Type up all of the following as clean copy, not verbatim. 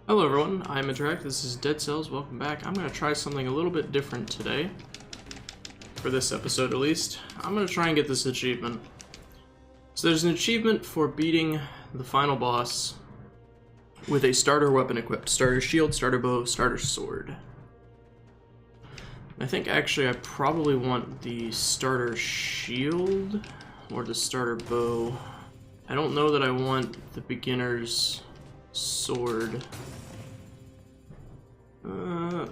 Hello everyone, I'm Interact, this is Dead Cells, welcome back. I'm going to try something a little bit different today. For this episode at least. I'm going to try and get this achievement. So there's an achievement for beating the final boss with a starter weapon equipped. Starter shield, starter bow, starter sword. I think actually I probably want the starter shield or the starter bow. I don't know that I want the beginner's sword.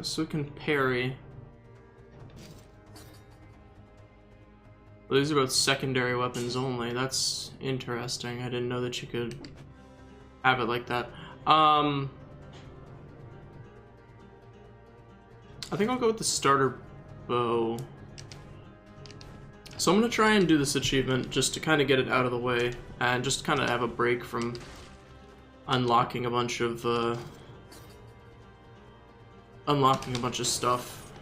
So it can parry. Well, these are both secondary weapons only. That's interesting. I didn't know that you could have it like that. I think I'll go with the starter bow. So I'm gonna try and do this achievement just to kind of get it out of the way and just kind of have a break from unlocking a bunch of stuff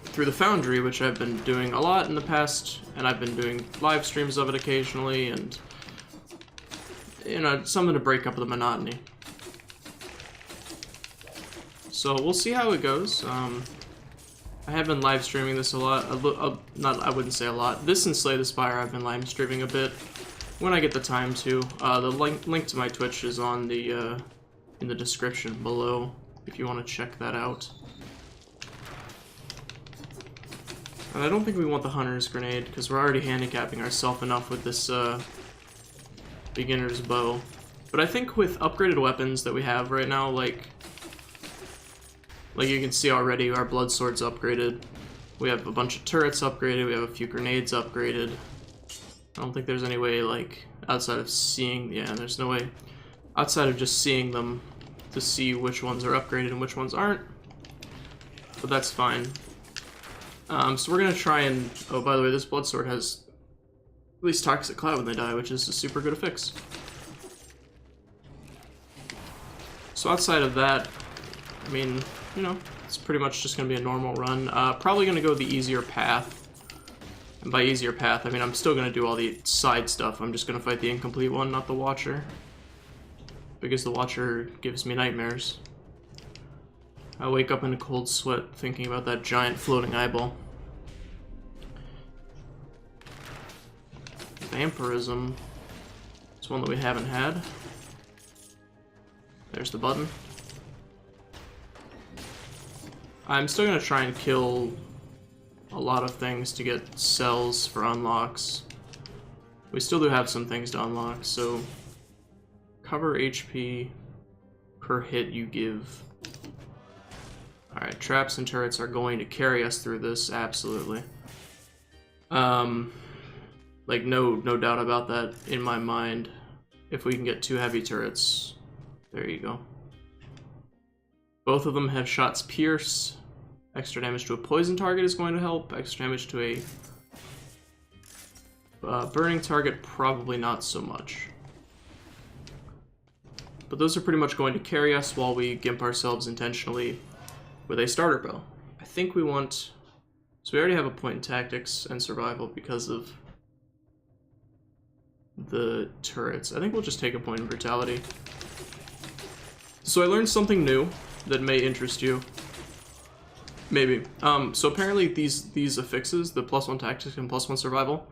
through the Foundry, which I've been doing a lot in the past, and I've been doing live streams of it occasionally, and you know, something to break up the monotony. So we'll see how it goes. I have been live streaming this a lot. I wouldn't say a lot. This and Slay the Spire I've been live streaming a bit when I get the time to. The link to my Twitch is on the in the description below if you want to check that out. And I don't think we want the Hunter's Grenade because we're already handicapping ourselves enough with this beginner's bow. But I think with upgraded weapons that we have right now, like you can see already, our blood sword's upgraded. We have a bunch of turrets upgraded. We have a few grenades upgraded. I don't think there's any way, like, outside of seeing, yeah, there's no way outside of just seeing them to see which ones are upgraded and which ones aren't. But that's fine. So we're gonna try and, oh, by the way, this blood sword has at least Toxic Cloud when they die, which is a super good fix. So outside of that, I mean, you know, it's pretty much just gonna be a normal run. Probably gonna go the easier path. And by easier path, I mean I'm still gonna do all the side stuff. I'm just gonna fight the incomplete one, not the Watcher. Because the Watcher gives me nightmares. I wake up in a cold sweat thinking about that giant floating eyeball. Vampirism. It's one that we haven't had. There's the button. I'm still gonna try and kill a lot of things to get cells for unlocks. We still do have some things to unlock, so cover HP per hit you give. Alright, traps and turrets are going to carry us through this, absolutely. Like, no doubt about that in my mind. If we can get 2 heavy turrets, there you go. Both of them have shots pierce. Extra damage to a poison target is going to help. Extra damage to a burning target, probably not so much. But those are pretty much going to carry us while we gimp ourselves intentionally with a starter bow. I think we want... So we already have a point in tactics and survival because of the turrets. I think we'll just take a point in brutality. So I learned something new that may interest you. Maybe. So apparently these affixes, the +1 tactics and +1 survival,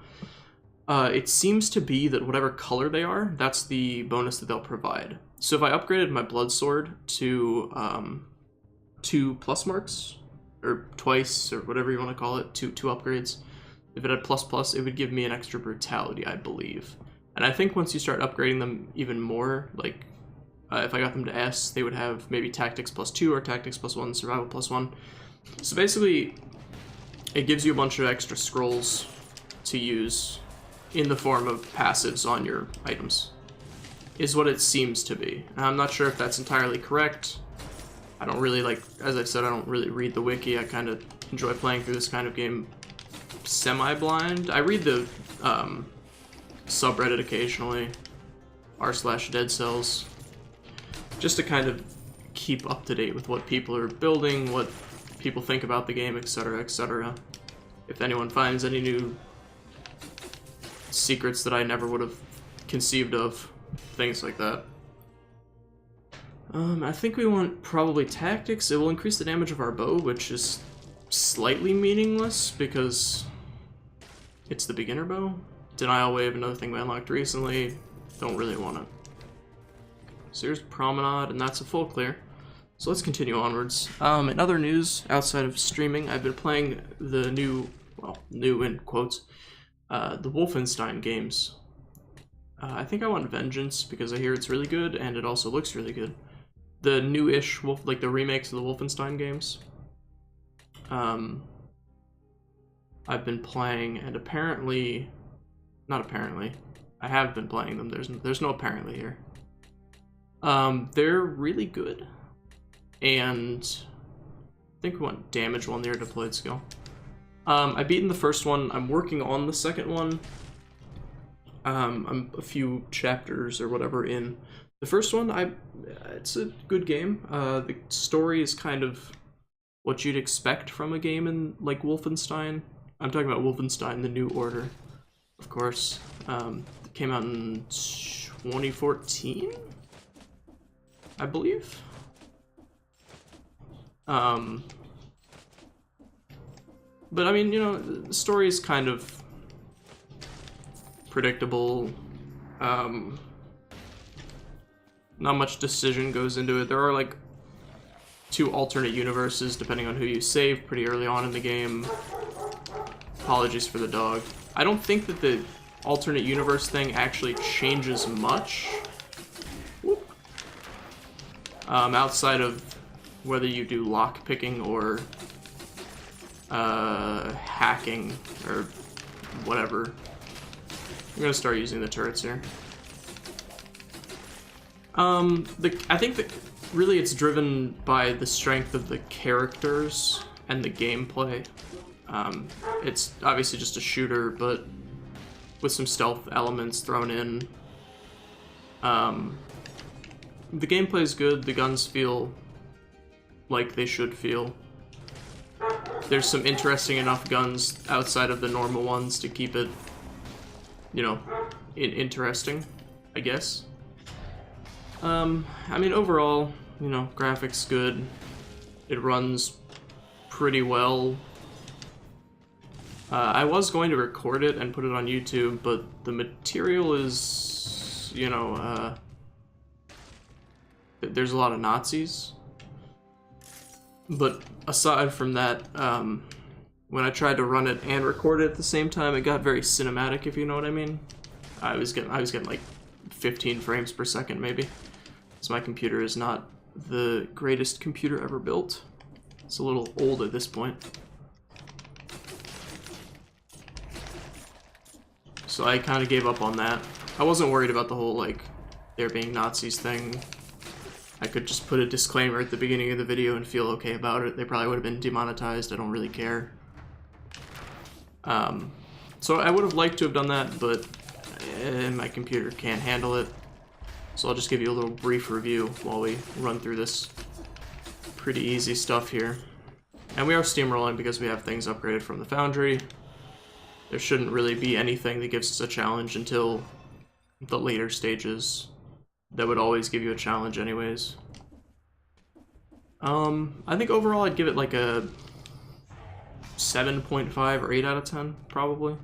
it seems to be that whatever color they are, that's the bonus that they'll provide. So if I upgraded my blood sword to 2 plus marks, or twice, or whatever you want to call it, two upgrades, if it had ++, it would give me an extra brutality, I believe. And I think once you start upgrading them even more, like if I got them to S, they would have maybe tactics +2 or tactics +1, survival +1. So basically, it gives you a bunch of extra scrolls to use in the form of passives on your items, is what it seems to be. And I'm not sure if that's entirely correct. I don't really, like, as I said, I don't really read the wiki. I kind of enjoy playing through this kind of game semi-blind. I read the subreddit occasionally, r/deadcells, just to kind of keep up to date with what people are building, what people think about the game, etc., etc. If anyone finds any new secrets that I never would have conceived of, things like that. I think we want probably tactics. It will increase the damage of our bow, which is slightly meaningless because it's the beginner bow. Denial wave, another thing we unlocked recently. Don't really want it. So here's Promenade, and that's a full clear. So let's continue onwards. In other news, outside of streaming, I've been playing the new, well, new in quotes, the Wolfenstein games. I think I want Vengeance because I hear it's really good, and it also looks really good. The new-ish, like the remakes of the Wolfenstein games. I've been playing, and apparently, not apparently, I have been playing them. There's no apparently here. They're really good, and I think we want damage while near deployed skill. I've beaten the first one. I'm working on the second one. I'm a few chapters or whatever in. The first one, it's a good game. The story is kind of what you'd expect from a game in, like, Wolfenstein. I'm talking about Wolfenstein: The New Order, of course. It came out in 2014, I believe. But I mean, you know, the story is kind of predictable. Not much decision goes into it. There are like 2 alternate universes depending on who you save pretty early on in the game. Apologies for the dog. I don't think that the alternate universe thing actually changes much. Whoop. Outside of whether you do lock picking or hacking or whatever. I'm gonna start using the turrets here. I think that really it's driven by the strength of the characters and the gameplay. It's obviously just a shooter, but with some stealth elements thrown in. The gameplay is good, the guns feel like they should feel. There's some interesting enough guns outside of the normal ones to keep it, you know, interesting, I guess. I mean, overall, you know, graphics good. It runs pretty well. I was going to record it and put it on YouTube, but the material is, you know, there's a lot of Nazis. But aside from that, when I tried to run it and record it at the same time, it got very cinematic, if you know what I mean. I was getting like 15 frames per second, maybe. So my computer is not the greatest computer ever built. It's a little old at this point. So I kind of gave up on that. I wasn't worried about the whole, like, there being Nazis thing. I could just put a disclaimer at the beginning of the video and feel okay about it. They probably would have been demonetized. I don't really care. So I would have liked to have done that, but my computer can't handle it. So I'll just give you a little brief review while we run through this pretty easy stuff here. And we are steamrolling because we have things upgraded from the Foundry. There shouldn't really be anything that gives us a challenge until the later stages. That would always give you a challenge anyways. I think overall I'd give it like a 7.5 or 8 out of 10, probably.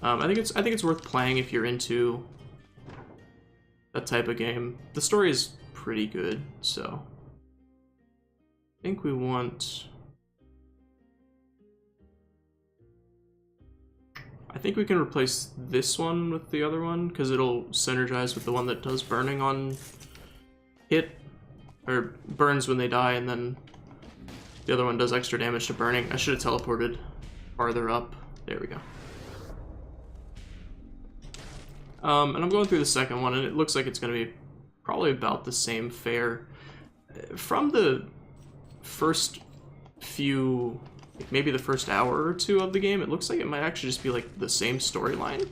I think it's worth playing if you're into that type of game. The story is pretty good, so I think we want. I think we can replace this one with the other one because it'll synergize with the one that does burning on hit, or burns when they die, and then the other one does extra damage to burning. I should have teleported farther up. There we go. And I'm going through the second one, and it looks like it's going to be probably about the same fare. From the first few, like maybe the first hour or two of the game, it looks like it might actually just be like the same storyline,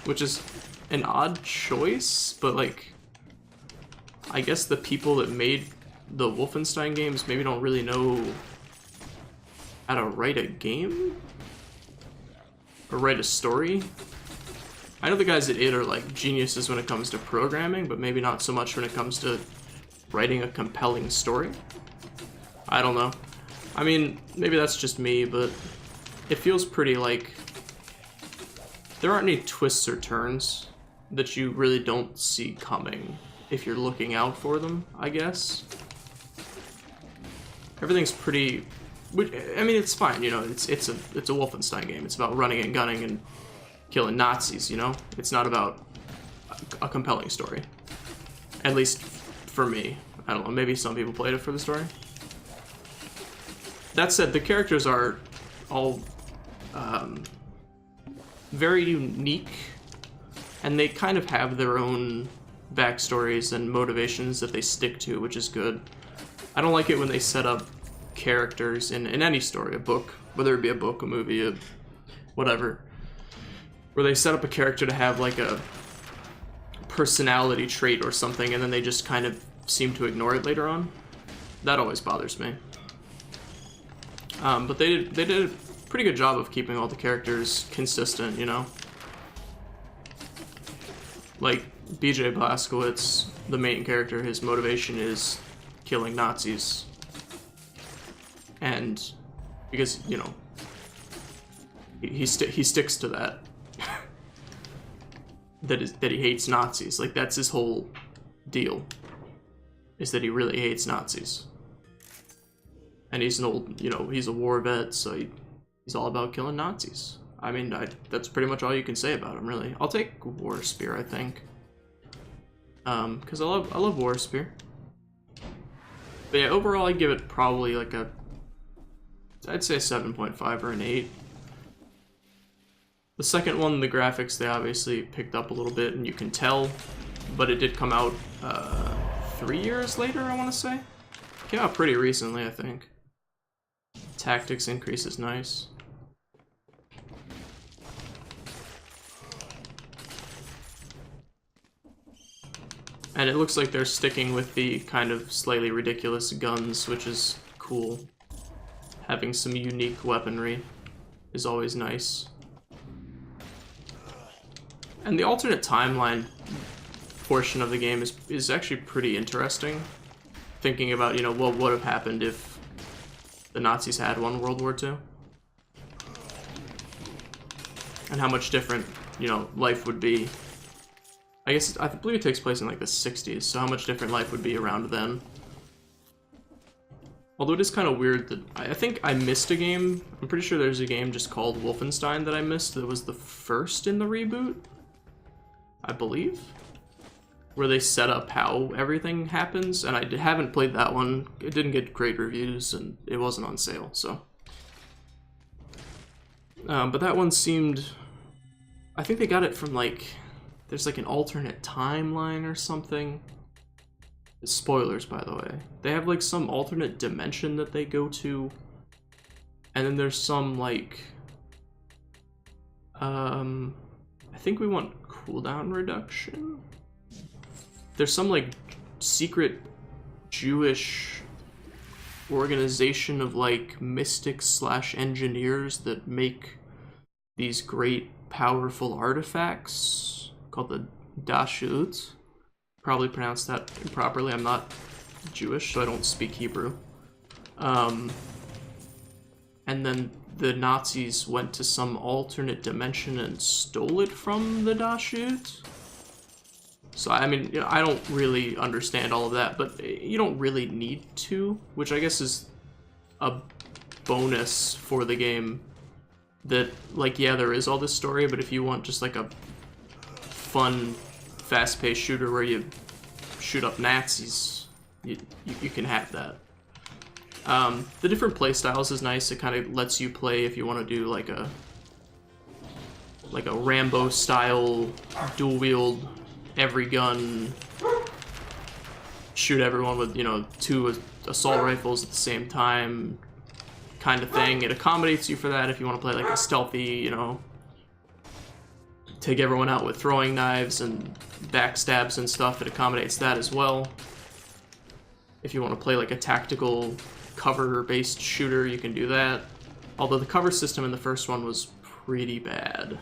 which is an odd choice, but like, I guess the people that made the Wolfenstein games maybe don't really know how to write a game or write a story. I know the guys at id are like geniuses when it comes to programming, but maybe not so much when it comes to writing a compelling story. I don't know. I mean, maybe that's just me, but it feels pretty like there aren't any twists or turns that you really don't see coming if you're looking out for them, I guess. Everything's pretty... I mean, it's fine, you know, it's a Wolfenstein game. It's about running and gunning and killing Nazis, you know? It's not about a compelling story. At least for me. I don't know, maybe some people played it for the story. That said, the characters are all very unique, and they kind of have their own backstories and motivations that they stick to, which is good. I don't like it when they set up characters in any story, a book, whether it be a book, a movie, whatever, where they set up a character to have like a personality trait or something, and then they just kind of seem to ignore it later on. That always bothers me. But they did a pretty good job of keeping all the characters consistent, you know? Like, BJ Blazkowicz, the main character, his motivation is killing Nazis. And because, you know, he sticks to that. that he hates Nazis. Like, that's his whole deal, is that he really hates Nazis. And he's an old, you know, he's a war vet, so he's all about killing Nazis. I mean, that's pretty much all you can say about him, really. I'll take War Spear, I think. Because I love War Spear. But yeah, overall I give it probably like I'd say 7.5 or an 8. The second one, the graphics, they obviously picked up a little bit, and you can tell, but it did come out 3 years later, I want to say. Came out pretty recently, I think. Tactics increase is nice. And it looks like they're sticking with the kind of slightly ridiculous guns, which is cool. Having some unique weaponry is always nice. And the alternate timeline portion of the game is actually pretty interesting. Thinking about, you know, what would have happened if the Nazis had won World War II. And how much different, you know, life would be. I believe it takes place in like the 60s, so how much different life would be around then. Although it is kind of weird that I think I missed a game. I'm pretty sure there's a game just called Wolfenstein that I missed that was the first in the reboot, I believe, where they set up how everything happens, and I haven't played that one. It didn't get great reviews, and it wasn't on sale, so. But that one seemed... I think they got it from like... There's like an alternate timeline or something. Spoilers, by the way. They have like some alternate dimension that they go to. And then there's some like... I think we want cooldown reduction? There's some like secret Jewish organization of like mystics / engineers that make these great powerful artifacts called the Dashut. Probably pronounced that improperly. I'm not Jewish, so I don't speak Hebrew. And then the Nazis went to some alternate dimension and stole it from the Dashut. So, I mean, you know, I don't really understand all of that, but you don't really need to, which I guess is a bonus for the game. That, like, yeah, there is all this story, but if you want just like a fun, fast-paced shooter where you shoot up Nazis, you can have that. The different playstyles is nice. It kind of lets you play if you want to do like a Rambo-style dual-wield, every gun, shoot everyone with, you know, 2 assault rifles at the same time kind of thing. It accommodates you for that if you want to play like a stealthy, you know, take everyone out with throwing knives and backstabs and stuff. It accommodates that as well. If you want to play like a tactical cover-based shooter, you can do that. Although the cover system in the first one was pretty bad.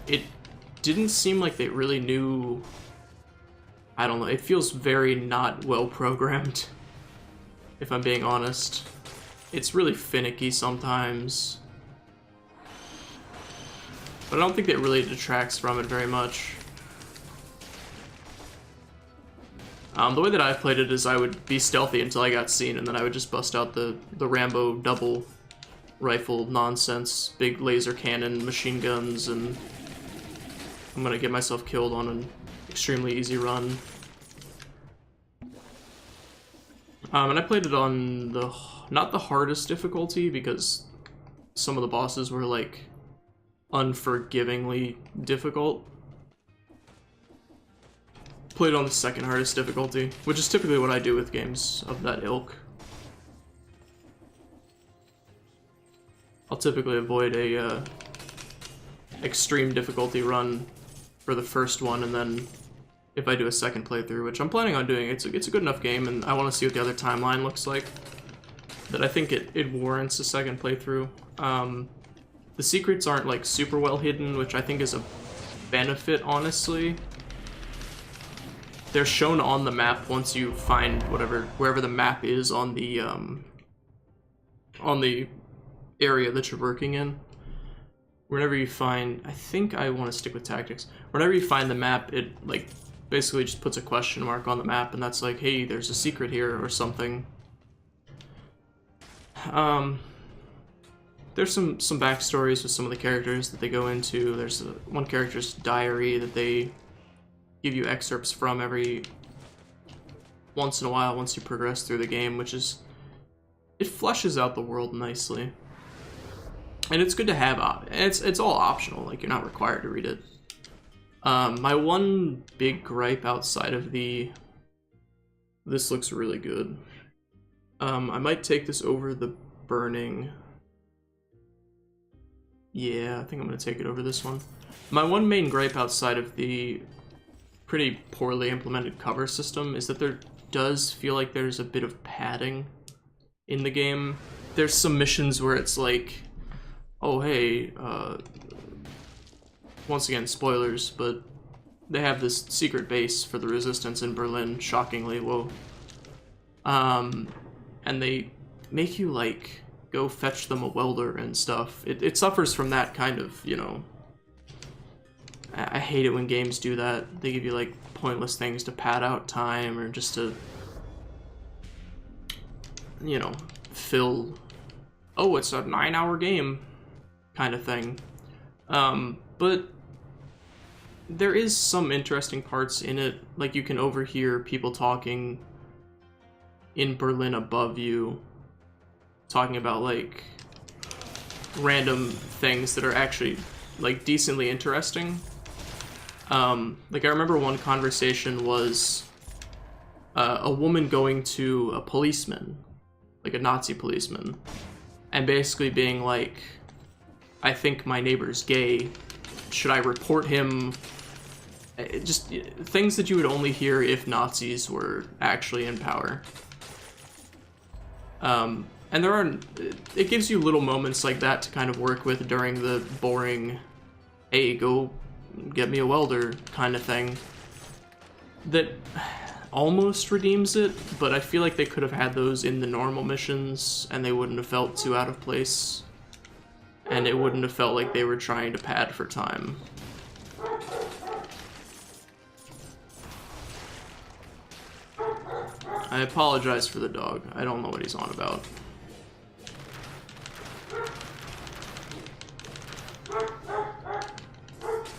It didn't seem like they really knew. I don't know, it feels very not well programmed, if I'm being honest. It's really finicky sometimes, but I don't think that really detracts from it very much. The way that I've played it is I would be stealthy until I got seen, and then I would just bust out the Rambo double rifle nonsense, big laser cannon, machine guns, and I'm gonna get myself killed on an extremely easy run. And I played it on not the hardest difficulty, because some of the bosses were like unforgivingly difficult. Played on the second hardest difficulty, which is typically what I do with games of that ilk. I'll typically avoid a extreme difficulty run for the first one, and then if I do a second playthrough, which I'm planning on doing, it's a good enough game, and I want to see what the other timeline looks like, that I think it warrants a second playthrough. The secrets aren't like super well hidden, which I think is a benefit, honestly. They're shown on the map once you find wherever the map is on the area that you're working in. Whenever you find, I think I want to stick with tactics. Whenever you find the map, it like basically just puts a question mark on the map, and that's like, hey, there's a secret here or something. There's some backstories with some of the characters that they go into. There's one character's diary that they give you excerpts from every once in a while once you progress through the game, which is, it fleshes out the world nicely. And it's good to have, it's all optional, like you're not required to read it. My one big gripe outside of this looks really good. I might take this over the burning. Yeah, I think I'm gonna take it over this one. My one main gripe outside of the pretty poorly implemented cover system is that there does feel like there's a bit of padding in the game. There's some missions where it's like, oh hey, once again, spoilers, but they have this secret base for the Resistance in Berlin, shockingly, whoa. And they make you, like, go fetch them a welder and stuff. It suffers from that kind of, you know... I hate it when games do that. They give you, like, pointless things to pad out time, or just to, you know, fill... Oh, it's a 9-hour game kind of thing. But there is some interesting parts in it. Like, you can overhear people talking in Berlin above you, talking about, like, random things that are actually, like, decently interesting. Like, I remember one conversation was a woman going to a policeman, like a Nazi policeman, and basically being like, I think my neighbor's gay, should I report him? Just things that you would only hear if Nazis were actually in power. And it gives you little moments like that to kind of work with during the boring, hey, go get me a welder kind of thing, that almost redeems it, but I feel like they could have had those in the normal missions and they wouldn't have felt too out of place, and it wouldn't have felt like they were trying to pad for time. I apologize for the dog. I don't know what he's on about.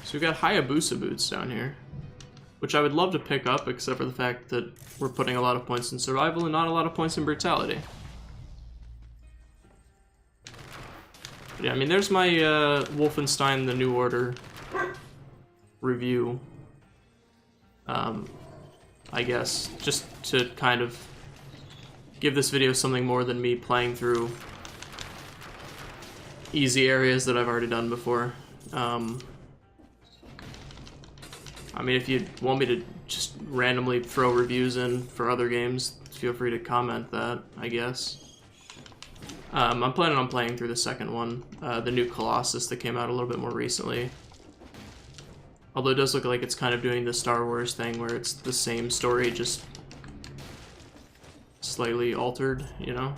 So we've got Hayabusa boots down here, which I would love to pick up, except for the fact that we're putting a lot of points in survival and not a lot of points in brutality. But yeah, I mean, there's my Wolfenstein The New Order review. I guess, just to kind of give this video something more than me playing through easy areas that I've already done before. I mean, if you want me to just randomly throw reviews in for other games, feel free to comment that, I guess. I'm planning on playing through the second one, the new Colossus that came out a little bit more recently. Although it does look like it's kind of doing the Star Wars thing where it's the same story, just slightly altered, you know?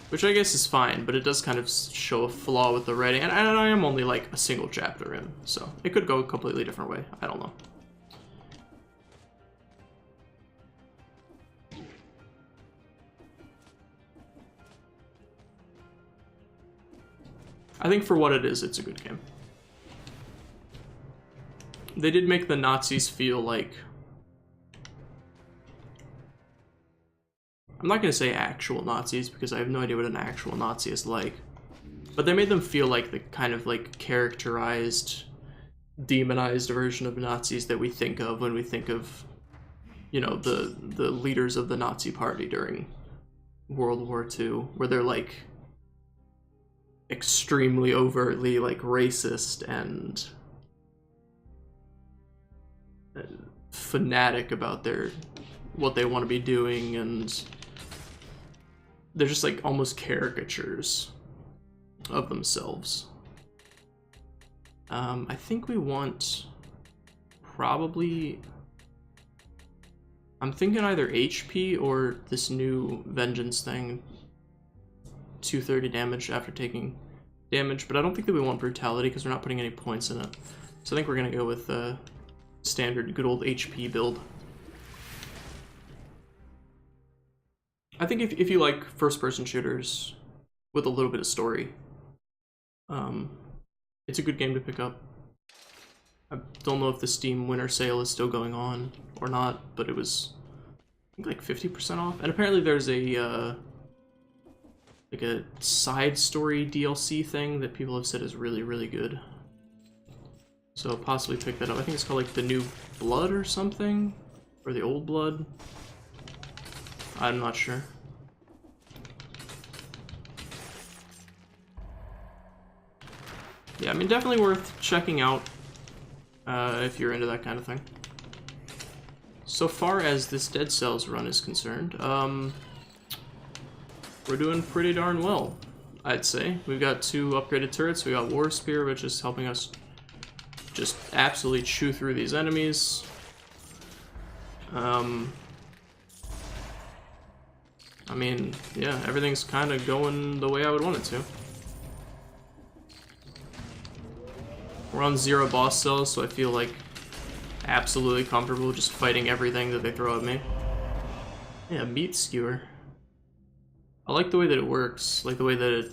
Which I guess is fine, but it does kind of show a flaw with the writing, and I am only like a single chapter in, so it could go a completely different way. I don't know. I think for what it is, it's a good game. They did make the Nazis feel like... I'm not going to say actual Nazis, because I have no idea what an actual Nazi is like. But they made them feel like the kind of like characterized, demonized version of Nazis that we think of when we think of, you know, the leaders of the Nazi party during World War II, where they're like extremely overtly like racist and fanatic about what they want to be doing, and they're just like almost caricatures of themselves. I think we want probably, I'm thinking either HP or this new Vengeance thing, 230 damage after taking damage, but I don't think that we want Brutality because we're not putting any points in it. So I think we're gonna go with the standard good old HP build. I think if you like first-person shooters with a little bit of story, it's a good game to pick up. I don't know if the Steam Winter Sale is still going on or not, but it was, I think, like 50% off. And apparently there's a like a side story DLC thing that people have said is really, really good. So I'll possibly pick that up. I think it's called like the New Blood or something, or the Old Blood. I'm not sure. Yeah, I mean, definitely worth checking out if you're into that kind of thing. So far as this Dead Cells run is concerned, we're doing pretty darn well, I'd say. We've got 2 upgraded turrets. We got War Spear, which is helping us just absolutely chew through these enemies. I mean, yeah, everything's kind of going the way I would want it to. We're on 0 boss cells, so I feel like absolutely comfortable just fighting everything that they throw at me. Yeah, Meat Skewer. I like the way that it works, like the way that it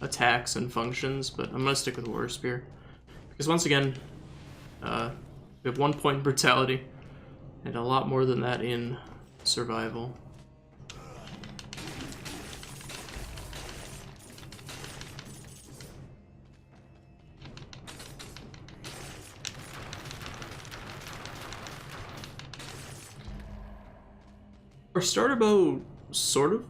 attacks and functions, but I'm gonna stick with War Spear. Because once again, we have 1 point in Brutality, and a lot more than that in Survival. Our starter bow sort of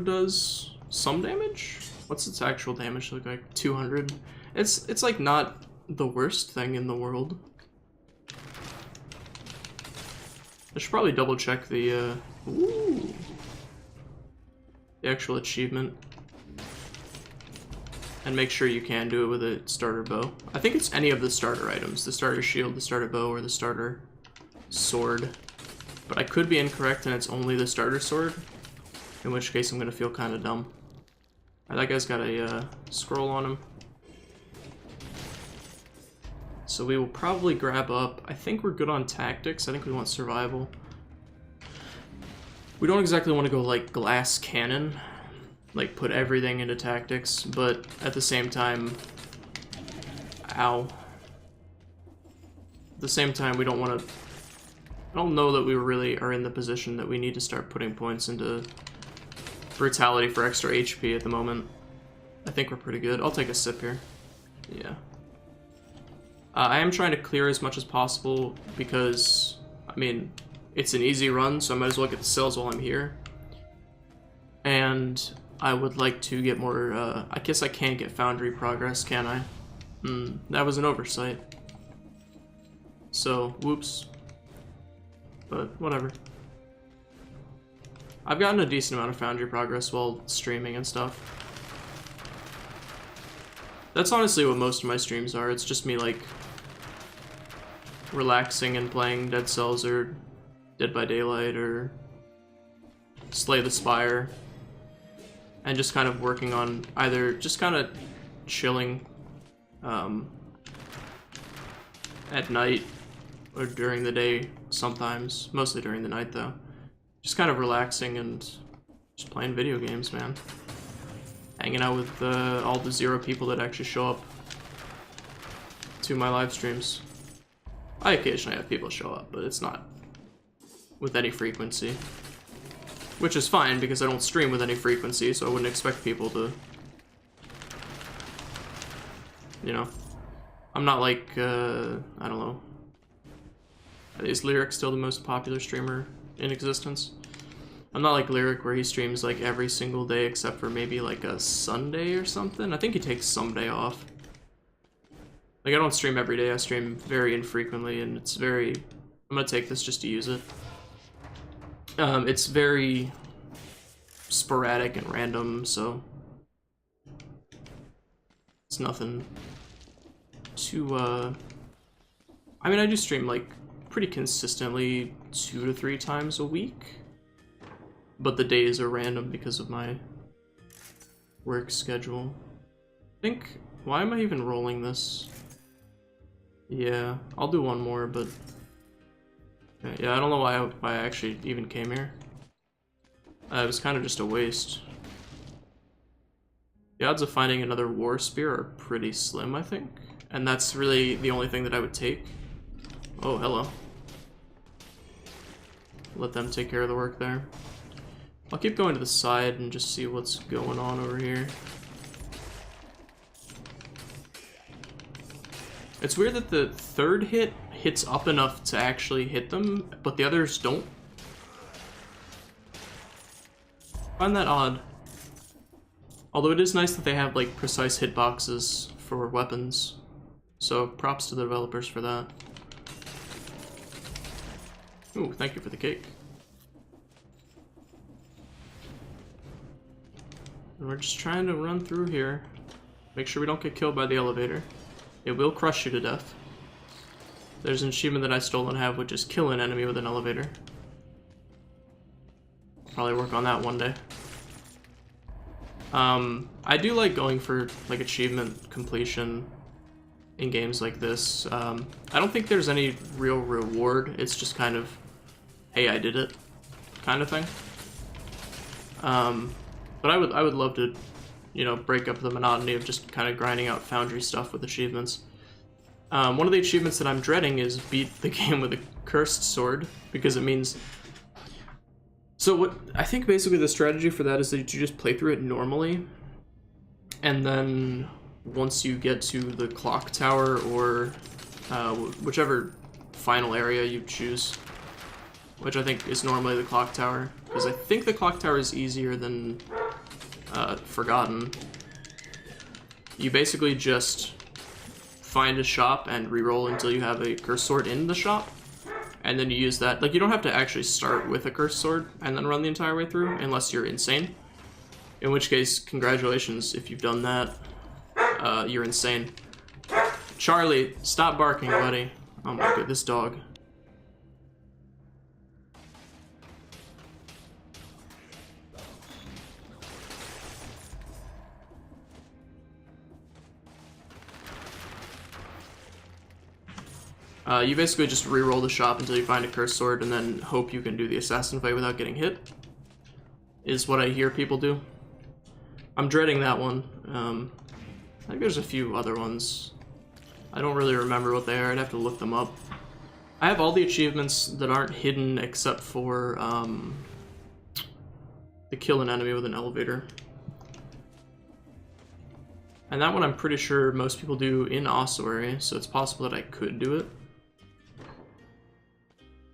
does some damage. What's its actual damage look like? 200. It's like not the worst thing in the world. I should probably double check the actual achievement and make sure you can do it with a starter bow. I think it's any of the starter items, the starter shield, the starter bow, or the starter sword. But I could be incorrect and it's only the starter sword, in which case I'm gonna feel kind of dumb. That guy's got a scroll on him. So we will probably grab up, I think we're good on tactics, I think we want survival. We don't exactly want to go like glass cannon, like put everything into tactics, but at the same time, ow. At the same time, we don't want to, I don't know that we really are in the position that we need to start putting points into Brutality for extra HP at the moment. I think we're pretty good. I'll take a sip here. Yeah. I am trying to clear as much as possible because, I mean, it's an easy run, so I might as well get the cells while I'm here. And I would like to get more, I guess I can't get Foundry progress, can I? That was an oversight. So, whoops. But, whatever. I've gotten a decent amount of Foundry progress while streaming and stuff. That's honestly what most of my streams are. It's just me, like, relaxing and playing Dead Cells or Dead by Daylight or Slay the Spire. And just kind of working on either just kind of chilling at night or during the day sometimes. Mostly during the night, though. Just kind of relaxing and just playing video games, man. Hanging out with all the 0 people that actually show up to my live streams. I occasionally have people show up, but it's not with any frequency. Which is fine, because I don't stream with any frequency, so I wouldn't expect people to... You know. I'm not like, I don't know. Is Lyric still the most popular streamer in existence? I'm not like Lyric, where he streams like every single day except for maybe like a Sunday or something. I think he takes some day off. Like, I don't stream every day, I stream very infrequently, and it's very... I'm gonna take this just to use it. It's very sporadic and random, so... It's nothing too, I mean, I do stream, like, pretty consistently 2 to 3 times a week. But the days are random because of my work schedule. I think... Why am I even rolling this? Yeah, I'll do one more, but... Yeah, I don't know why I actually even came here. It was kind of just a waste. The odds of finding another War Spear are pretty slim, I think. And that's really the only thing that I would take. Oh, hello. Let them take care of the work there. I'll keep going to the side and just see what's going on over here. It's weird that the third hit hits up enough to actually hit them, but the others don't. I find that odd. Although it is nice that they have, like, precise hitboxes for weapons. So props to the developers for that. Ooh, thank you for the cake. And we're just trying to run through here. Make sure we don't get killed by the elevator. It will crush you to death. There's an achievement that I still don't have, which is kill an enemy with an elevator. Probably work on that one day. I do like going for, like, achievement completion in games like this. I don't think there's any real reward. It's just kind of, hey, I did it, kind of thing. But I would love to, you know, break up the monotony of just kind of grinding out Foundry stuff with achievements. One of the achievements that I'm dreading is beat the game with a cursed sword, because it means... So what I think basically the strategy for that is that you just play through it normally, and then once you get to the clock tower or whichever final area you choose, which I think is normally the clock tower, because I think the clock tower is easier than Forgotten. You basically just find a shop and reroll until you have a cursed sword in the shop, and then you use that. Like, you don't have to actually start with a cursed sword and then run the entire way through, unless you're insane. In which case, congratulations, if you've done that. You're insane. Charlie, stop barking, buddy. Oh my god, this dog. You basically just re-roll the shop until you find a cursed sword and then hope you can do the assassin fight without getting hit, is what I hear people do. I'm dreading that one. I think there's a few other ones. I don't really remember what they are, I'd have to look them up. I have all the achievements that aren't hidden except for the kill an enemy with an elevator. And that one I'm pretty sure most people do in Ossuary, so it's possible that I could do it.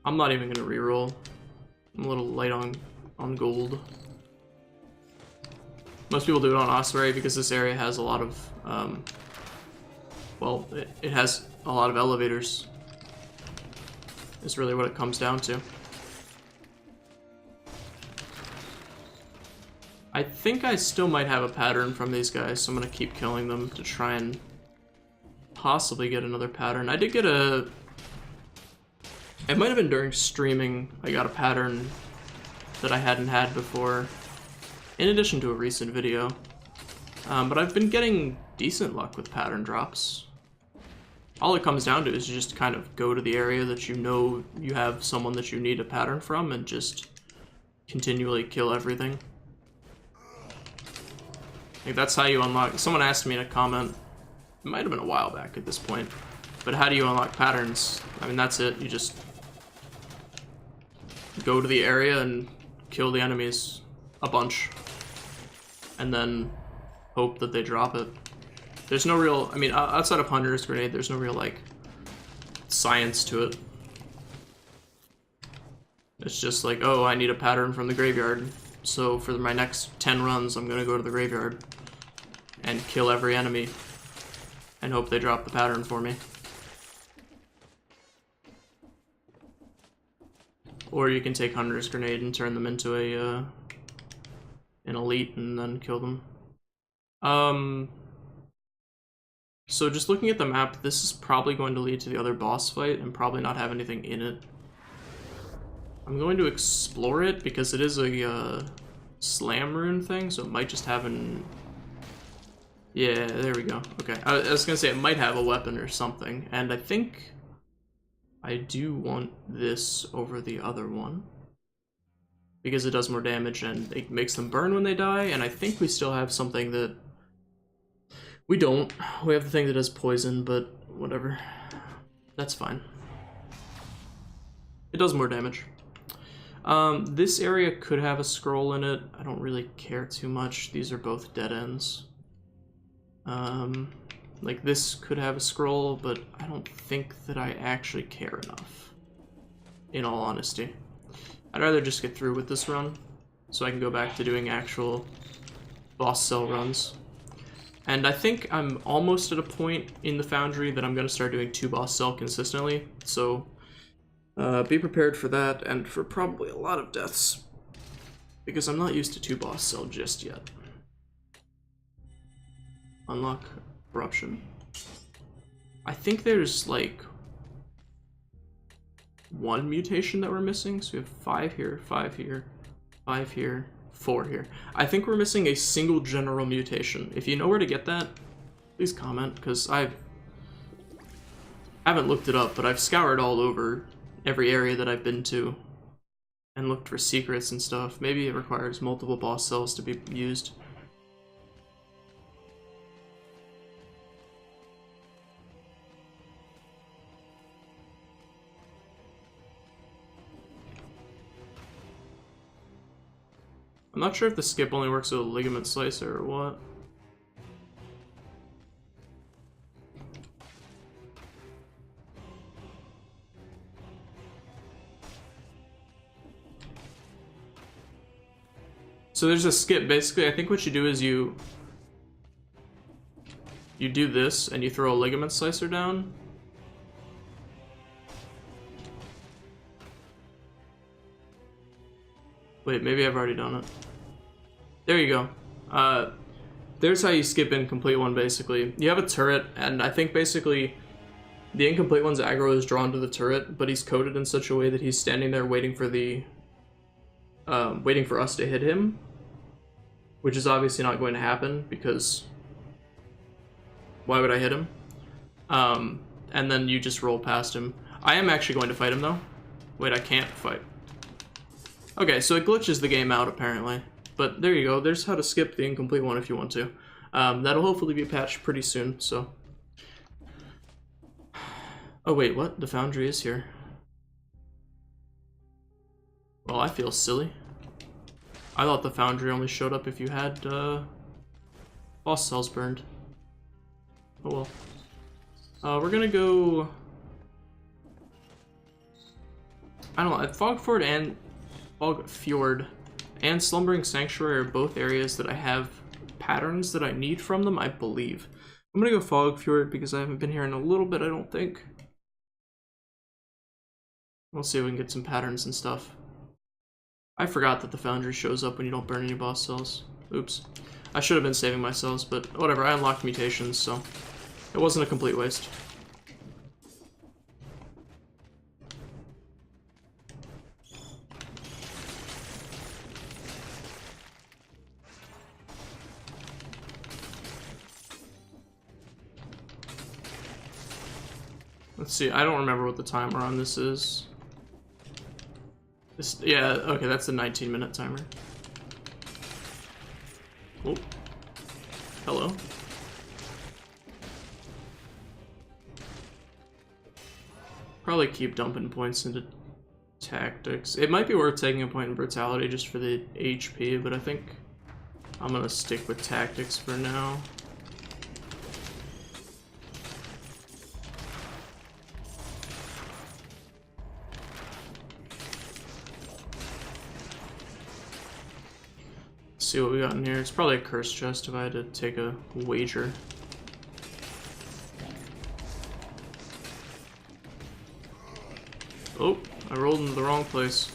I'm not even gonna reroll. I'm a little light on gold. Most people do it on Ossuary because this area has a lot of, well, it has a lot of elevators. Is really what it comes down to. I think I still might have a pattern from these guys, so I'm gonna keep killing them to try and possibly get another pattern. I did get a... It might have been during streaming I got a pattern that I hadn't had before, in addition to a recent video. But I've been getting decent luck with pattern drops. All it comes down to is you just kind of go to the area that you know you have someone that you need a pattern from and just continually kill everything. Like, that's how you unlock... Someone asked me in a comment, it might have been a while back at this point, but how do you unlock patterns? I mean, that's it. You just go to the area and kill the enemies a bunch, and then hope that they drop it. There's no real... I mean, outside of Hunter's Grenade, there's no real, like, science to it. It's just like, oh, I need a pattern from the graveyard, so for my next 10 runs, I'm gonna go to the graveyard and kill every enemy and hope they drop the pattern for me. Or you can take Hunter's Grenade and turn them into an elite and then kill them. So just looking at the map, this is probably going to lead to the other boss fight and probably not have anything in it. I'm going to explore it because it is a slam rune thing, so it might just have an... Yeah, there we go. Okay, I was gonna say it might have a weapon or something, and I think I do want this over the other one because it does more damage and it makes them burn when they die, and I think we still have something that... We don't. We have the thing that does poison, but whatever. That's fine. It does more damage. This area could have a scroll in it. I don't really care too much. These are both dead ends. Like this could have a scroll, but I don't think that I actually care enough, in all honesty. I'd rather just get through with this run, so I can go back to doing actual boss cell runs. And I think I'm almost at a point in the Foundry that I'm going to start doing 2 boss cell consistently, so be prepared for that, and for probably a lot of deaths, because I'm not used to 2 boss cell just yet. Unlock Corruption. I think there's like 1 mutation that we're missing, so we have 5 here, 5 here, 5 here, 4 here. I think we're missing a single general mutation. If you know where to get that, please comment, because I haven't looked it up, but I've scoured all over every area that I've been to and looked for secrets and stuff. Maybe it requires multiple boss cells to be used. I'm not sure if the skip only works with a ligament slicer or what. So there's a skip. Basically, I think what you do is you do this and you throw a ligament slicer down. Wait, maybe I've already done it. There you go. There's how you skip incomplete one, basically. You have a turret, and I think basically the incomplete one's aggro is drawn to the turret, but he's coded in such a way that he's standing there waiting for the... waiting for us to hit him. Which is obviously not going to happen, because... why would I hit him? And then you just roll past him. I am actually going to fight him, though. Wait, I can't fight. Okay, so it glitches the game out, apparently. But there you go, there's how to skip the incomplete one if you want to. That'll hopefully be patched pretty soon, so... Oh wait, what? The Foundry is here. Well, I feel silly. I thought the Foundry only showed up if you had, boss cells burned. Oh well. We're gonna go... I don't know, at Fogfjord and Slumbering Sanctuary are both areas that I have patterns that I need from them, I believe. I'm gonna go Fogfjord because I haven't been here in a little bit, I don't think. We'll see if we can get some patterns and stuff. I forgot that the Foundry shows up when you don't burn any boss cells. Oops. I should have been saving my cells, but whatever, I unlocked mutations, so it wasn't a complete waste. Let's see, I don't remember what the timer on this is. Yeah, okay, that's the 19-minute timer. Oh. Hello. Probably keep dumping points into tactics. It might be worth taking a point in brutality just for the HP, but I think I'm gonna stick with tactics for now. See what we got in here. It's probably a curse chest if I had to take a wager. Oh, I rolled into the wrong place.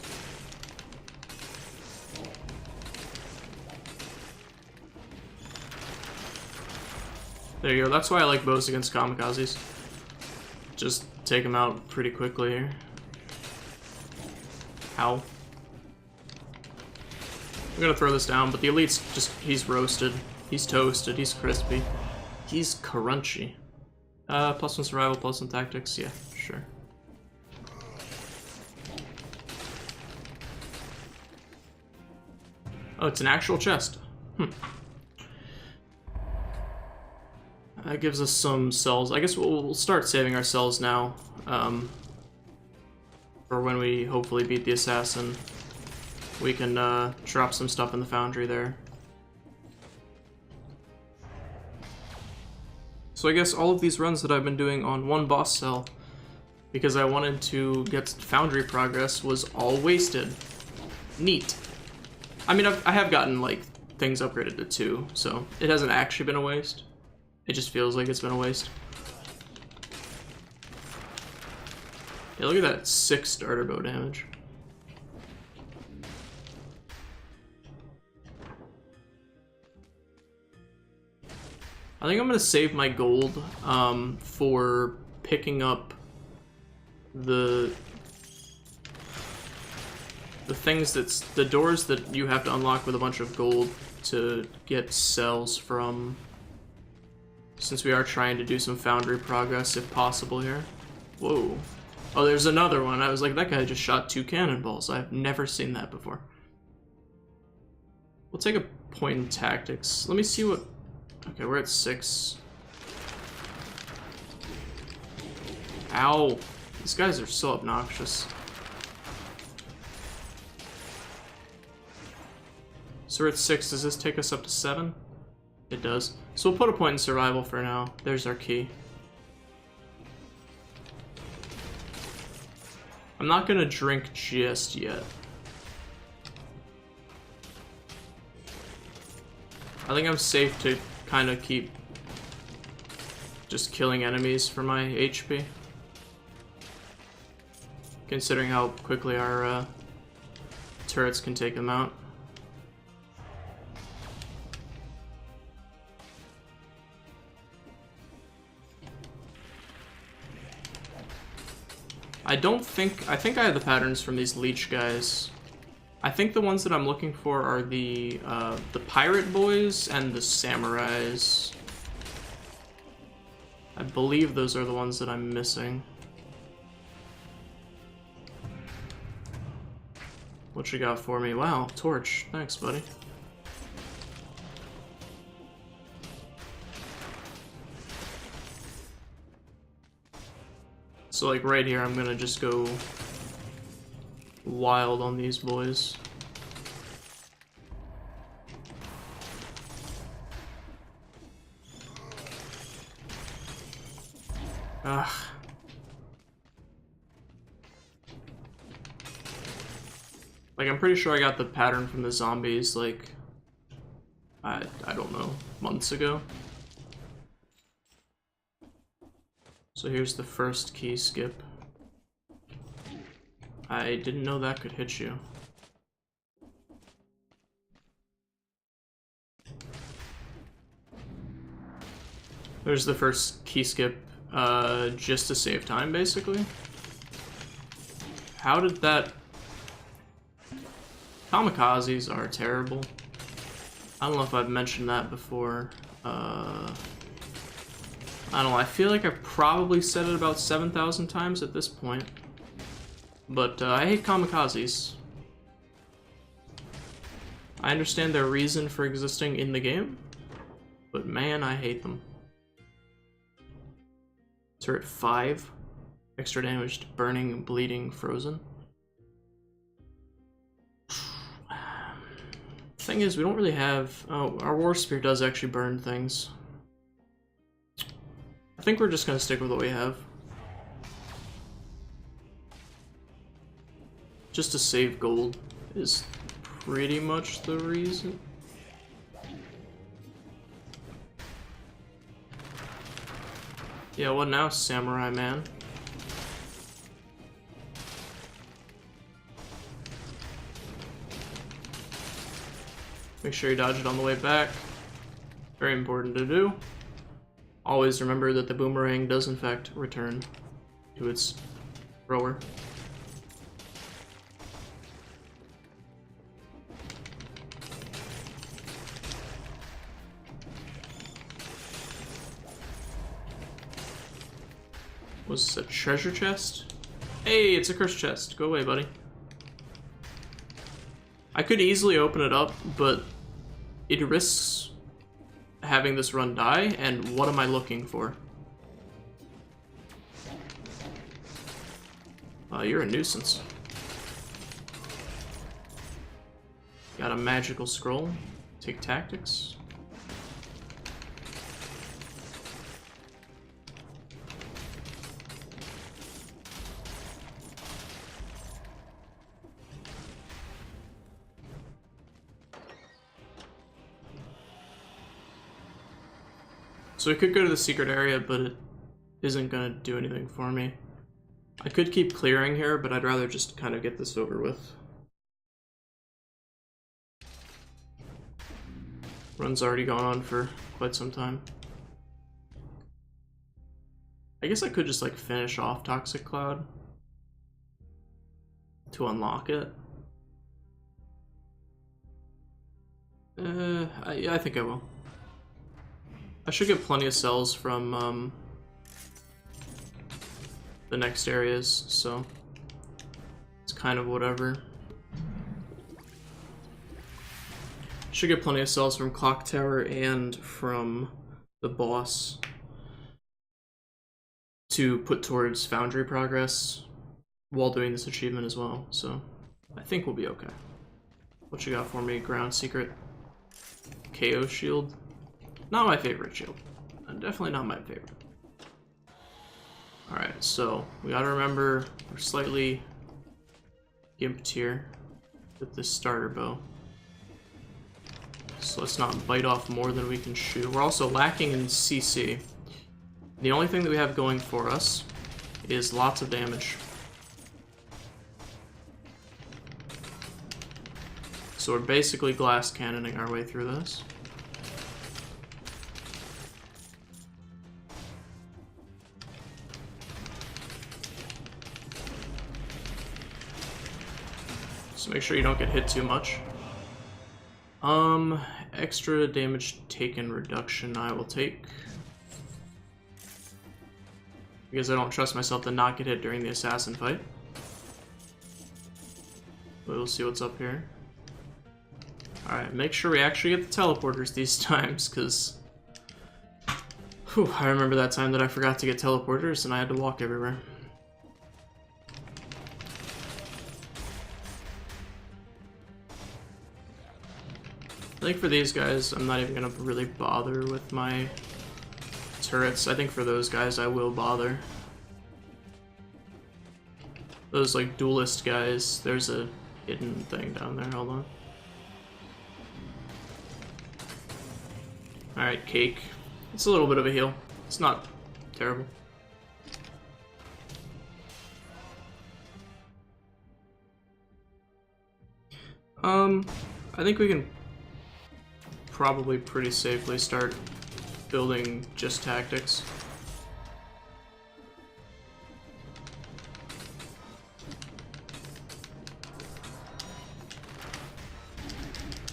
There you go. That's why I like bows against kamikazes. Just take them out pretty quickly here. Ow. I'm gonna throw this down, but the elite's just, he's roasted. He's toasted, he's crispy. He's crunchy. +1 survival, +1 tactics, yeah, sure. Oh, it's an actual chest. That gives us some cells. I guess we'll start saving our cells now. For when we hopefully beat the assassin. We can drop some stuff in the Foundry there. So I guess all of these runs that I've been doing on one boss cell, because I wanted to get Foundry progress, was all wasted. Neat. I mean, I have gotten, like, things upgraded to 2, so it hasn't actually been a waste. It just feels like it's been a waste. Yeah, look at that 6 starter bow damage. I think I'm gonna save my gold for picking up the things that's the doors that you have to unlock with a bunch of gold to get cells from, since we are trying to do some Foundry progress if possible here. Whoa. Oh, there's another one. I was like, that guy just shot 2 cannonballs. I've never seen that before. We'll take a point in tactics. Let me see what... Okay, we're at 6. Ow. These guys are so obnoxious. So we're at 6. Does this take us up to 7? It does. So we'll put a point in survival for now. There's our key. I'm not gonna drink just yet. I think I'm safe to kind of keep just killing enemies for my HP. Considering how quickly our turrets can take them out. I think I have the patterns from these leech guys. I think the ones that I'm looking for are the pirate boys and the samurais. I believe those are the ones that I'm missing. What you got for me? Wow, torch. Thanks, buddy. So like right here, I'm gonna just go wild on these boys. Ugh. Like, I'm pretty sure I got the pattern from the zombies, like, I don't know, months ago. So here's the first key skip. I didn't know that could hit you. There's the first key skip, just to save time, basically. How did that... Kamikazes are terrible. I don't know if I've mentioned that before. I don't know, I feel like I've probably said it about 7,000 times at this point. But I hate kamikazes. I understand their reason for existing in the game, but man, I hate them. Turret 5. Extra damage to burning, bleeding, frozen. Thing is, we don't really have... Oh, our War Spear does actually burn things. I think we're just gonna stick with what we have. Just to save gold is pretty much the reason. Yeah, what now, Samurai Man? Make sure you dodge it on the way back. Very important to do. Always remember that the boomerang does in fact return to its thrower. Was this a treasure chest? Hey, it's a curse chest. Go away, buddy. I could easily open it up, but it risks having this run die, and what am I looking for? You're a nuisance. Got a magical scroll. Take tactics. So I could go to the secret area, but it isn't gonna do anything for me. I could keep clearing here, but I'd rather just kind of get this over with. Run's already gone on for quite some time. I guess I could just like finish off Toxic Cloud to unlock it. Yeah, I think I will. I should get plenty of cells from the next areas, so it's kind of whatever. Should get plenty of cells from Clock Tower and from the boss to put towards Foundry progress while doing this achievement as well, so I think we'll be okay. What you got for me? Ground Secret. KO Shield. Not my favorite shield. Definitely not my favorite. Alright, so we gotta remember we're slightly gimped here with this starter bow. So let's not bite off more than we can shoot. We're also lacking in CC. The only thing that we have going for us is lots of damage. So we're basically glass cannoning our way through this. So make sure you don't get hit too much. Extra damage taken reduction I will take. Because I don't trust myself to not get hit during the assassin fight. But we'll see what's up here. Alright, make sure we actually get the teleporters these times, because I remember that time that I forgot to get teleporters and I had to walk everywhere. I think for these guys, I'm not even gonna really bother with my turrets. I think for those guys, I will bother. Those, like, duelist guys, there's a hidden thing down there, hold on. Alright, Cake. It's a little bit of a heal. It's not terrible. I think we can probably pretty safely start building just tactics.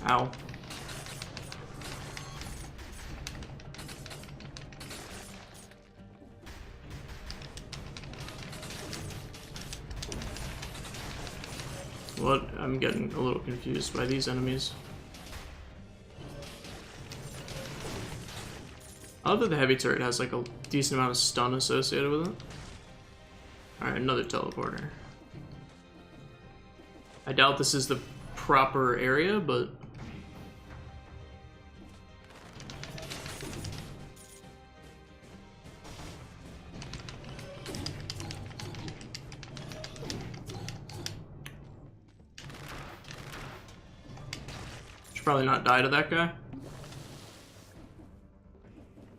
Ow. What? I'm getting a little confused by these enemies. I love that the heavy turret has like a decent amount of stun associated with it. Alright, another teleporter. I doubt this is the proper area, but... should probably not die to that guy.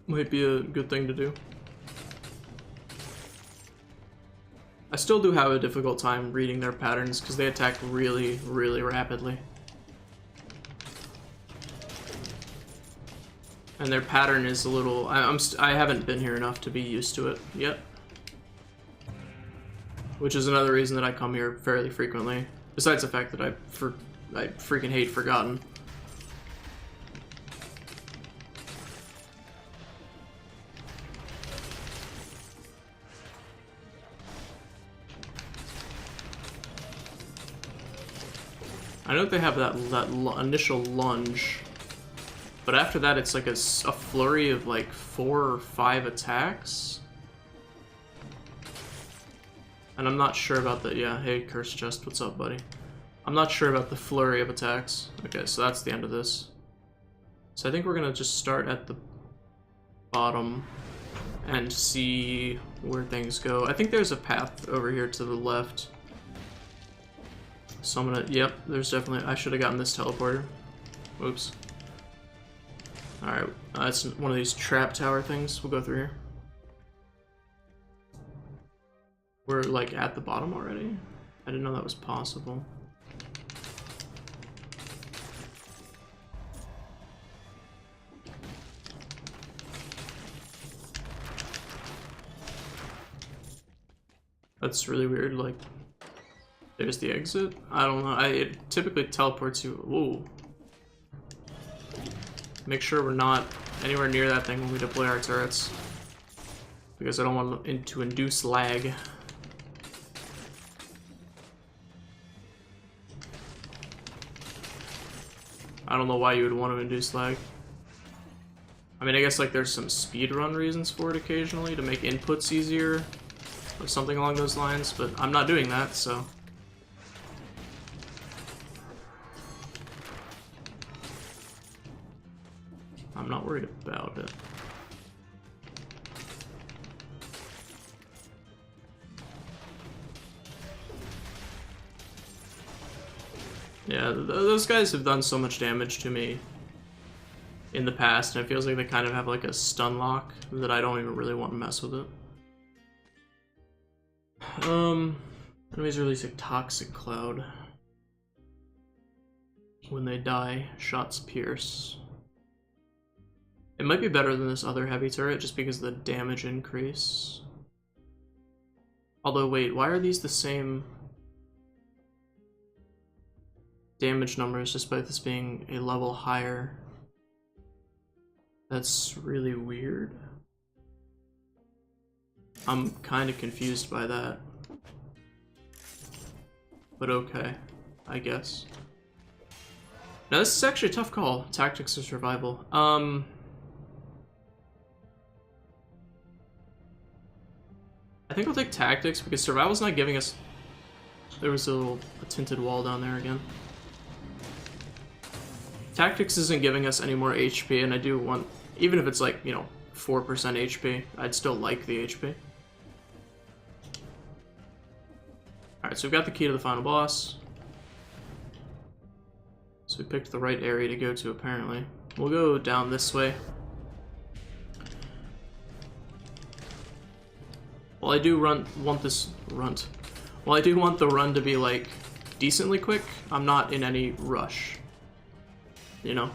Might be a good thing to do. I still do have a difficult time reading their patterns because they attack really, really rapidly. And their pattern is a little... I haven't been here enough to be used to it yet. Which is another reason that I come here fairly frequently. Besides the fact that I freaking hate Forgotten. I know they have that initial lunge, but after that it's like a flurry of like 4 or 5 attacks. And I'm not sure about the, yeah, hey Cursed Chest, what's up buddy? I'm not sure about the flurry of attacks. Okay, so that's the end of this. So I think we're gonna just start at the bottom and see where things go. I think there's a path over here to the left. So I'm gonna, yep, there's definitely, I should have gotten this teleporter. Oops. Alright, it's one of these trap tower things. We'll go through here. We're like at the bottom already? I didn't know that was possible. That's really weird, like... There's the exit? I don't know. It typically teleports you. Whoa. Make sure we're not anywhere near that thing when we deploy our turrets. Because I don't want to induce lag. I don't know why you would want to induce lag. I mean, I guess like there's some speedrun reasons for it occasionally to make inputs easier. Or something along those lines, but I'm not doing that, so... I'm not worried about it. Yeah, those guys have done so much damage to me in the past, and it feels like they kind of have like a stun lock that I don't even really want to mess with it. Enemies release a toxic cloud. When they die, shots pierce. It might be better than this other heavy turret just because of the damage increase. Although, wait, why are these the same damage numbers despite this being a level higher? That's really weird. I'm kind of confused by that. But okay, I guess. Now this is actually a tough call. Tactics or survival. I think I'll take tactics because survival's not giving us... There was a tinted wall down there again. Tactics isn't giving us any more HP, and I do want, even if it's like, you know, 4% HP, I'd still like the HP. Alright, so we've got the key to the final boss. So we picked the right area to go to, apparently. We'll go down this way. While I do want the run to be, like, decently quick, I'm not in any rush. You know?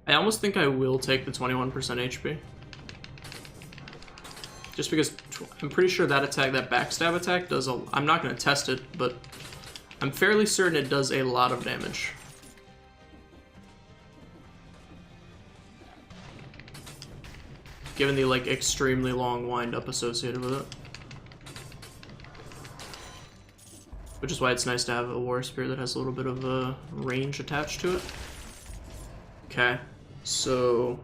I almost think I will take the 21% HP. Just because I'm pretty sure that attack, that backstab attack, does a... I'm not going to test it, but I'm fairly certain it does a lot of damage. Given the, like, extremely long wind-up associated with it. Which is why it's nice to have a War Spear that has a little bit of range attached to it. Okay, so...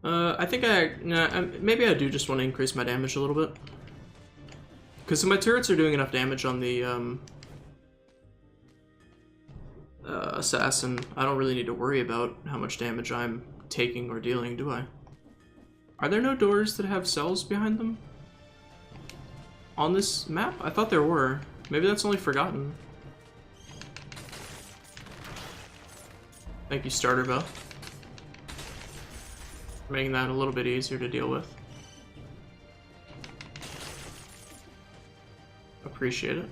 I think maybe I do just want to increase my damage a little bit. Because if my turrets are doing enough damage on the assassin, I don't really need to worry about how much damage I'm taking or dealing, do I? Are there no doors that have cells behind them? On this map? I thought there were. Maybe that's only forgotten. Thank you, starter bow. Making that a little bit easier to deal with. Appreciate it.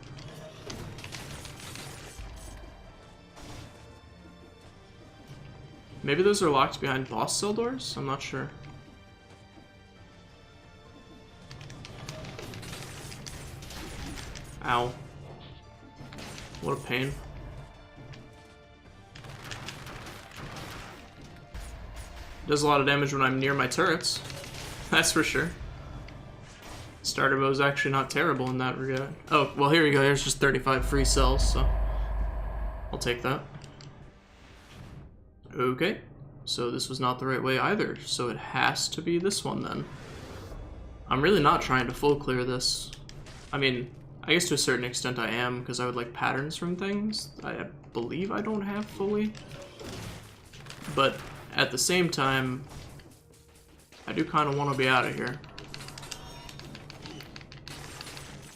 Maybe those are locked behind boss cell doors? I'm not sure. Ow. What a pain. Does a lot of damage when I'm near my turrets. That's for sure. Starter bow is actually not terrible in that regard. Oh, well, here we go. There's just 35 free cells, so I'll take that. Okay, so this was not the right way either, so it has to be this one then. I'm really not trying to full clear this. I mean, I guess to a certain extent I am, because I would like patterns from things I believe I don't have fully. But at the same time, I do kind of want to be out of here.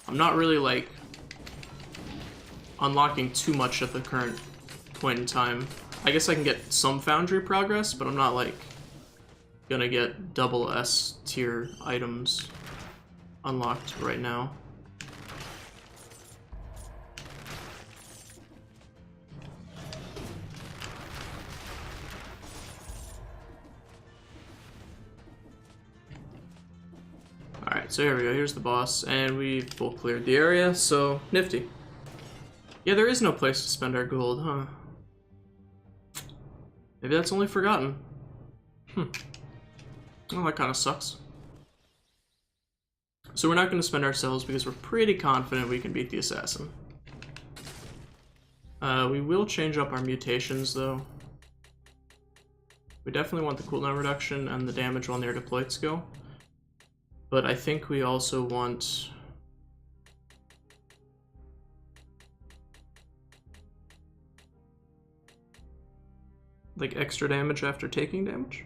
I'm not really like unlocking too much at the current point in time. I guess I can get some Foundry progress, but I'm not like gonna get double S tier items unlocked right now. Alright, so here we go, here's the boss, and we've full cleared the area, so nifty. Yeah, there is no place to spend our gold, huh? Maybe that's only forgotten. Well, that kind of sucks. So we're not going to spend ourselves because we're pretty confident we can beat the assassin. We will change up our mutations, though. We definitely want the cooldown reduction and the damage while near deployed skill. But I think we also want... like extra damage after taking damage?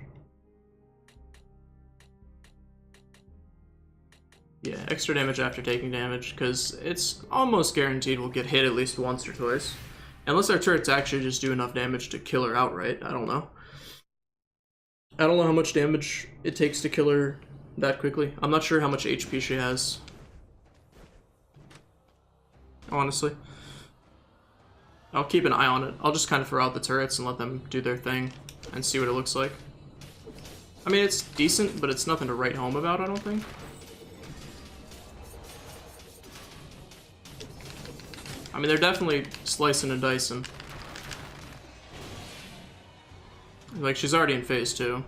Yeah, extra damage after taking damage, because it's almost guaranteed we'll get hit at least once or twice. Unless our turrets actually just do enough damage to kill her outright, I don't know. I don't know how much damage it takes to kill her that quickly. I'm not sure how much HP she has. Honestly. I'll keep an eye on it. I'll just kind of throw out the turrets and let them do their thing and see what it looks like. I mean, it's decent, but it's nothing to write home about, I don't think. I mean, they're definitely slicing and dicing. Like, she's already in phase 2.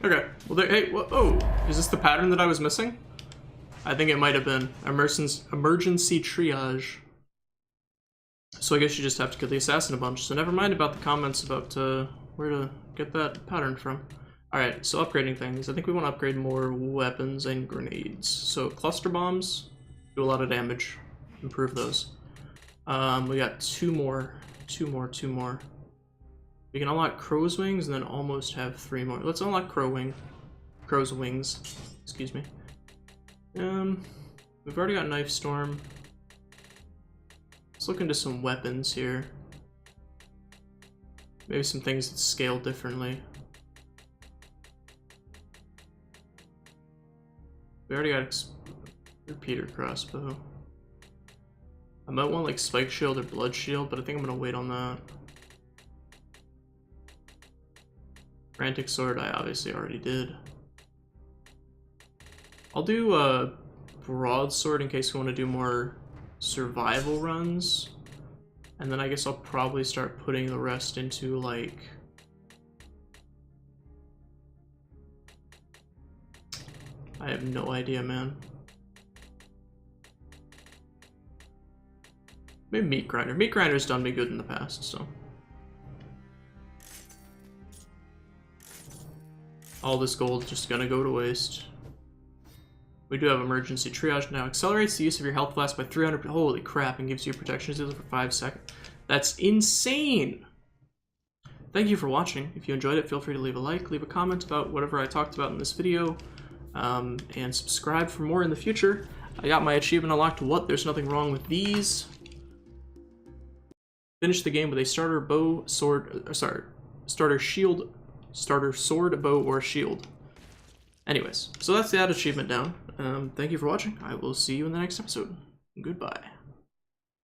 Okay, well, there, hey, oh, is this the pattern that I was missing? I think it might have been. Emergency triage. So I guess you just have to kill the assassin a bunch. So never mind about the comments about where to get that pattern from. Alright, so upgrading things. I think we want to upgrade more weapons and grenades. So cluster bombs do a lot of damage. Improve those. We got two more. We can unlock Crow's Wings and then almost have 3 more. Let's unlock Crow's Wings. Excuse me. We've already got Knife Storm. Let's look into some weapons here. Maybe some things that scale differently. We already got repeater crossbow. I might want like Spike Shield or Blood Shield, but I think I'm gonna wait on that. Frantic Sword, I obviously already did. I'll do a Broadsword in case we want to do more survival runs. And then I guess I'll probably start putting the rest into like... I have no idea, man. Maybe Meat Grinder. Meat Grinder's done me good in the past, so... All this gold just gonna go to waste. We do have emergency triage now. Accelerates the use of your health flask by 300. Holy crap, and gives you protection heals for 5 seconds. That's insane! Thank you for watching. If you enjoyed it, feel free to leave a like, leave a comment about whatever I talked about in this video, and subscribe for more in the future. I got my achievement unlocked. What? There's nothing wrong with these. Finish the game with a starter bow, sword, starter shield, starter sword, bow, or shield. Anyways, so that's the achievement down. Thank you for watching. I will see you in the next episode. Goodbye.